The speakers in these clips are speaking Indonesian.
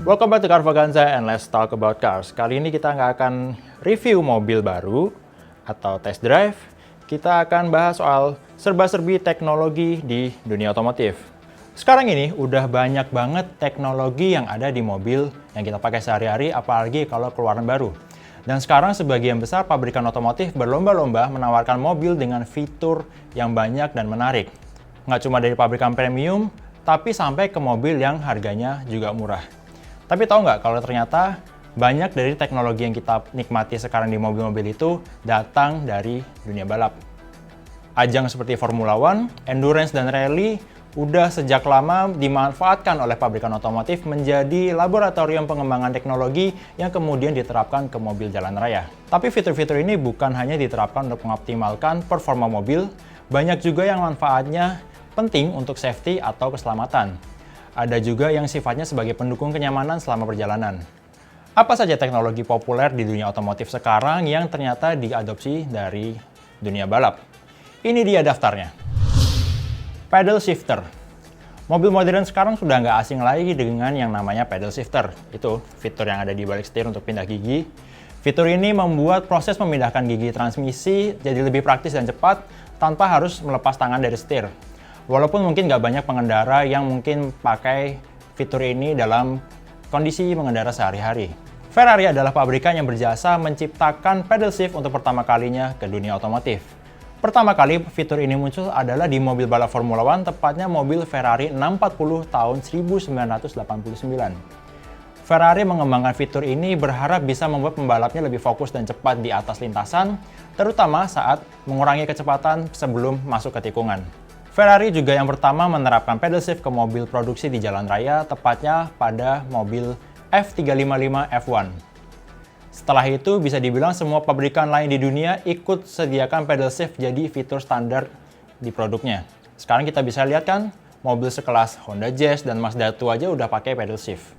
Welcome back to Carvaganza and let's talk about cars. Kali ini kita nggak akan review mobil baru atau test drive. Kita akan bahas soal serba-serbi teknologi di dunia otomotif. Sekarang ini udah banyak banget teknologi yang ada di mobil yang kita pakai sehari-hari, apalagi kalau keluaran baru. Dan sekarang sebagian besar pabrikan otomotif berlomba-lomba menawarkan mobil dengan fitur yang banyak dan menarik. Nggak cuma dari pabrikan premium, tapi sampai ke mobil yang harganya juga murah. Tapi tahu nggak kalau ternyata banyak dari teknologi yang kita nikmati sekarang di mobil-mobil itu datang dari dunia balap. Ajang seperti Formula One, endurance dan rally udah sejak lama dimanfaatkan oleh pabrikan otomotif menjadi laboratorium pengembangan teknologi yang kemudian diterapkan ke mobil jalan raya. Tapi fitur-fitur ini bukan hanya diterapkan untuk mengoptimalkan performa mobil, banyak juga yang manfaatnya penting untuk safety atau keselamatan. Ada juga yang sifatnya sebagai pendukung kenyamanan selama perjalanan. Apa saja teknologi populer di dunia otomotif sekarang yang ternyata diadopsi dari dunia balap? Ini dia daftarnya. Pedal shifter. Mobil modern sekarang sudah nggak asing lagi dengan yang namanya pedal shifter. Itu fitur yang ada di balik setir untuk pindah gigi. Fitur ini membuat proses memindahkan gigi transmisi jadi lebih praktis dan cepat tanpa harus melepas tangan dari setir. Walaupun mungkin nggak banyak pengendara yang mungkin pakai fitur ini dalam kondisi mengendara sehari-hari. Ferrari adalah pabrikan yang berjasa menciptakan pedal shift untuk pertama kalinya ke dunia otomotif. Pertama kali fitur ini muncul adalah di mobil balap Formula One, tepatnya mobil Ferrari 640 tahun 1989. Ferrari mengembangkan fitur ini berharap bisa membuat pembalapnya lebih fokus dan cepat di atas lintasan, terutama saat mengurangi kecepatan sebelum masuk ke tikungan. Ferrari juga yang pertama menerapkan pedal shift ke mobil produksi di jalan raya, tepatnya pada mobil F355 F1. Setelah itu, bisa dibilang semua pabrikan lain di dunia ikut sediakan pedal shift jadi fitur standar di produknya. Sekarang kita bisa lihat kan, mobil sekelas Honda Jazz dan Mazda 2 aja udah pakai pedal shift.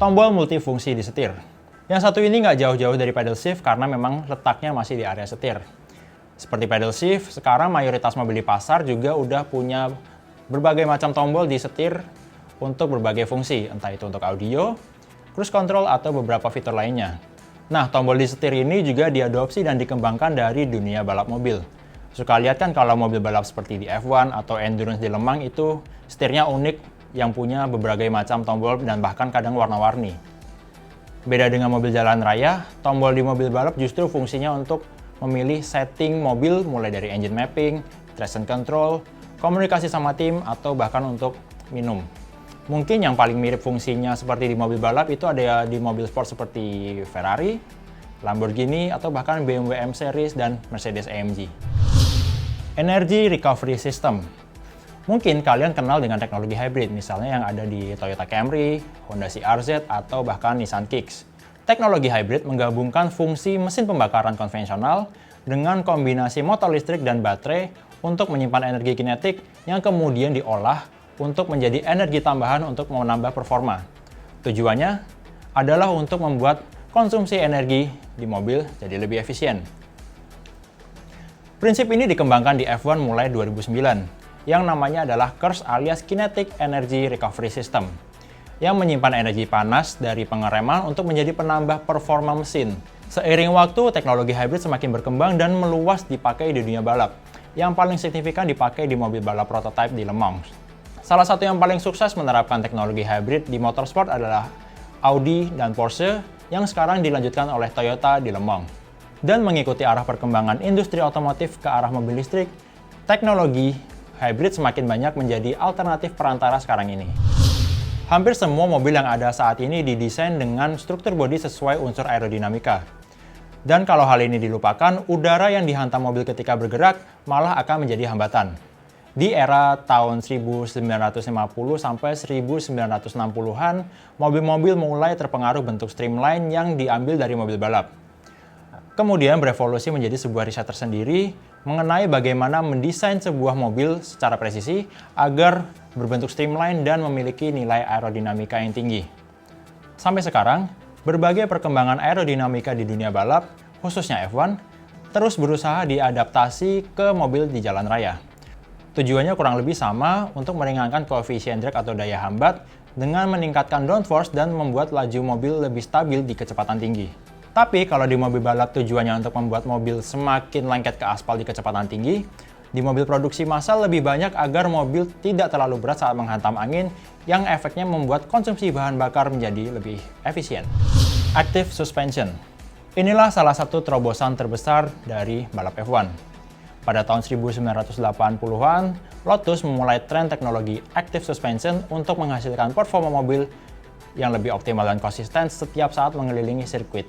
Tombol multifungsi di setir. Yang satu ini nggak jauh-jauh dari pedal shift karena memang letaknya masih di area setir. Seperti pedal shift, sekarang mayoritas mobil di pasar juga udah punya berbagai macam tombol di setir untuk berbagai fungsi, entah itu untuk audio, cruise control, atau beberapa fitur lainnya. Nah, tombol di setir ini juga diadopsi dan dikembangkan dari dunia balap mobil. Suka lihat kan kalau mobil balap seperti di F1 atau endurance di Lemang itu setirnya unik yang punya berbagai macam tombol dan bahkan kadang warna-warni. Beda dengan mobil jalan raya, tombol di mobil balap justru fungsinya untuk memilih setting mobil mulai dari engine mapping, traction control, komunikasi sama tim, atau bahkan untuk minum. Mungkin yang paling mirip fungsinya seperti di mobil balap itu ada di mobil sport seperti Ferrari, Lamborghini, atau bahkan BMW M Series dan Mercedes AMG. Energy Recovery System. Mungkin kalian kenal dengan teknologi hybrid, misalnya yang ada di Toyota Camry, Honda CR-Z, atau bahkan Nissan Kicks. Teknologi hybrid menggabungkan fungsi mesin pembakaran konvensional dengan kombinasi motor listrik dan baterai untuk menyimpan energi kinetik yang kemudian diolah untuk menjadi energi tambahan untuk menambah performa. Tujuannya adalah untuk membuat konsumsi energi di mobil jadi lebih efisien. Prinsip ini dikembangkan di F1 mulai 2009, yang namanya adalah KERS alias Kinetic Energy Recovery System, yang menyimpan energi panas dari pengereman untuk menjadi penambah performa mesin. Seiring waktu, teknologi hybrid semakin berkembang dan meluas dipakai di dunia balap. Yang paling signifikan dipakai di mobil balap prototipe di Le Mans. Salah satu yang paling sukses menerapkan teknologi hybrid di motorsport adalah Audi dan Porsche, yang sekarang dilanjutkan oleh Toyota di Le Mans. Dan mengikuti arah perkembangan industri otomotif ke arah mobil listrik, teknologi hybrid semakin banyak menjadi alternatif perantara sekarang ini. Hampir semua mobil yang ada saat ini didesain dengan struktur bodi sesuai unsur aerodinamika. Dan kalau hal ini dilupakan, udara yang dihantam mobil ketika bergerak malah akan menjadi hambatan. Di era tahun 1950 sampai 1960-an, mobil-mobil mulai terpengaruh bentuk streamline yang diambil dari mobil balap. Kemudian berevolusi menjadi sebuah riset tersendiri mengenai bagaimana mendesain sebuah mobil secara presisi agar berbentuk streamline dan memiliki nilai aerodinamika yang tinggi. Sampai sekarang, berbagai perkembangan aerodinamika di dunia balap, khususnya F1, terus berusaha diadaptasi ke mobil di jalan raya. Tujuannya kurang lebih sama untuk meringankan koefisien drag atau daya hambat dengan meningkatkan downforce dan membuat laju mobil lebih stabil di kecepatan tinggi. Tapi kalau di mobil balap tujuannya untuk membuat mobil semakin lengket ke aspal di kecepatan tinggi, di mobil produksi massal lebih banyak agar mobil tidak terlalu berat saat menghantam angin yang efeknya membuat konsumsi bahan bakar menjadi lebih efisien. Active Suspension. Inilah salah satu terobosan terbesar dari balap F1. Pada tahun 1980-an, Lotus memulai tren teknologi Active Suspension untuk menghasilkan performa mobil yang lebih optimal dan konsisten setiap saat mengelilingi sirkuit.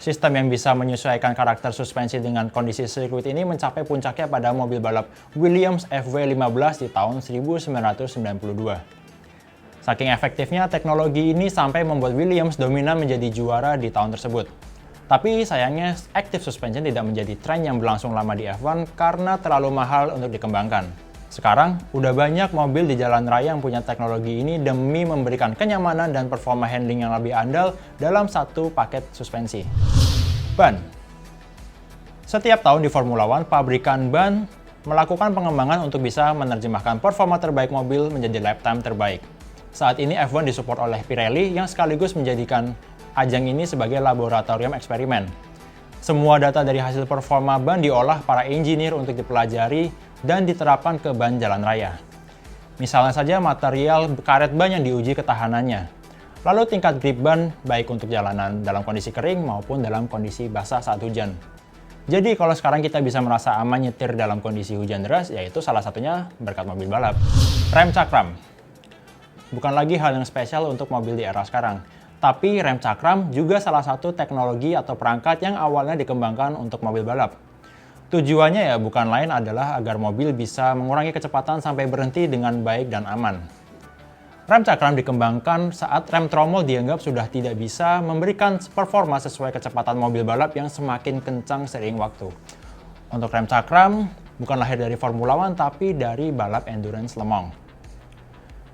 Sistem yang bisa menyesuaikan karakter suspensi dengan kondisi sirkuit ini mencapai puncaknya pada mobil balap Williams FW15 di tahun 1992. Saking efektifnya teknologi ini sampai membuat Williams dominan menjadi juara di tahun tersebut. Tapi sayangnya Active Suspension tidak menjadi tren yang berlangsung lama di F1 karena terlalu mahal untuk dikembangkan. Sekarang, udah banyak mobil di jalan raya yang punya teknologi ini demi memberikan kenyamanan dan performa handling yang lebih andal dalam satu paket suspensi. Ban. Setiap tahun di Formula One, pabrikan ban melakukan pengembangan untuk bisa menerjemahkan performa terbaik mobil menjadi lap time terbaik. Saat ini F1 disupport oleh Pirelli yang sekaligus menjadikan ajang ini sebagai laboratorium eksperimen. Semua data dari hasil performa ban diolah para engineer untuk dipelajari dan diterapkan ke ban jalan raya. Misalnya saja material karet ban yang diuji ketahanannya. Lalu tingkat grip ban baik untuk jalanan dalam kondisi kering maupun dalam kondisi basah saat hujan. Jadi kalau sekarang kita bisa merasa aman nyetir dalam kondisi hujan deras, yaitu salah satunya berkat mobil balap. Rem cakram. Bukan lagi hal yang spesial untuk mobil di era sekarang. Tapi rem cakram juga salah satu teknologi atau perangkat yang awalnya dikembangkan untuk mobil balap. Tujuannya ya bukan lain adalah agar mobil bisa mengurangi kecepatan sampai berhenti dengan baik dan aman. Rem cakram dikembangkan saat rem tromol dianggap sudah tidak bisa memberikan performa sesuai kecepatan mobil balap yang semakin kencang seiring waktu. Untuk rem cakram bukan lahir dari Formula One tapi dari balap endurance Le Mans.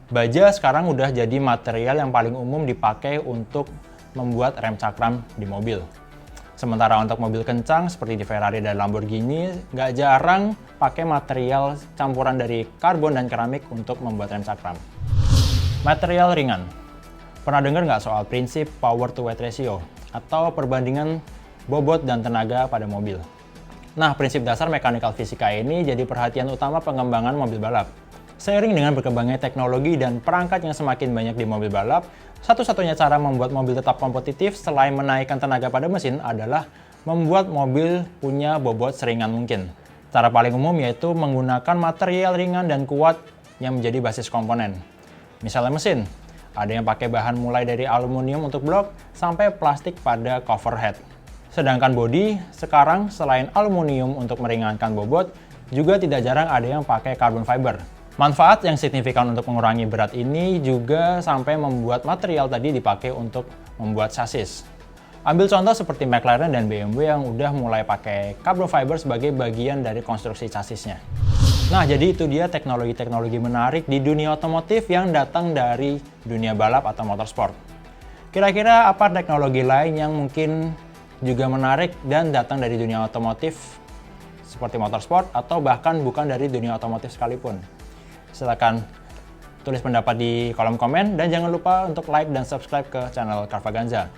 Baja sekarang udah jadi material yang paling umum dipakai untuk membuat rem cakram di mobil. Sementara untuk mobil kencang seperti di Ferrari dan Lamborghini, nggak jarang pakai material campuran dari karbon dan keramik untuk membuat rem cakram. Material ringan. Pernah dengar nggak soal prinsip power to weight ratio atau perbandingan bobot dan tenaga pada mobil? Nah, prinsip dasar mechanical fisika ini jadi perhatian utama pengembangan mobil balap. Seiring dengan berkembangnya teknologi dan perangkat yang semakin banyak di mobil balap, satu-satunya cara membuat mobil tetap kompetitif selain menaikkan tenaga pada mesin adalah membuat mobil punya bobot seringan mungkin. Cara paling umum yaitu menggunakan material ringan dan kuat yang menjadi basis komponen. Misalnya mesin, ada yang pakai bahan mulai dari aluminium untuk blok sampai plastik pada cover head. Sedangkan bodi, sekarang selain aluminium untuk meringankan bobot, juga tidak jarang ada yang pakai carbon fiber. Manfaat yang signifikan untuk mengurangi berat ini juga sampai membuat material tadi dipakai untuk membuat chassis. Ambil contoh seperti McLaren dan BMW yang udah mulai pakai carbon fiber sebagai bagian dari konstruksi chassisnya. Nah, jadi itu dia teknologi-teknologi menarik di dunia otomotif yang datang dari dunia balap atau motorsport. Kira-kira apa teknologi lain yang mungkin juga menarik dan datang dari dunia otomotif seperti motorsport atau bahkan bukan dari dunia otomotif sekalipun? Silakan tulis pendapat di kolom komen dan jangan lupa untuk like dan subscribe ke channel Carvaganza.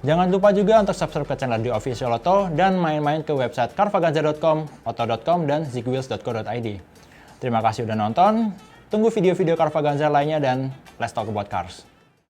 Jangan lupa juga untuk subscribe ke channel The Official Auto dan main-main ke website carvaganza.com, auto.com, dan zigwheels.co.id. Terima kasih udah nonton, tunggu video-video Carvaganza lainnya dan let's talk about cars.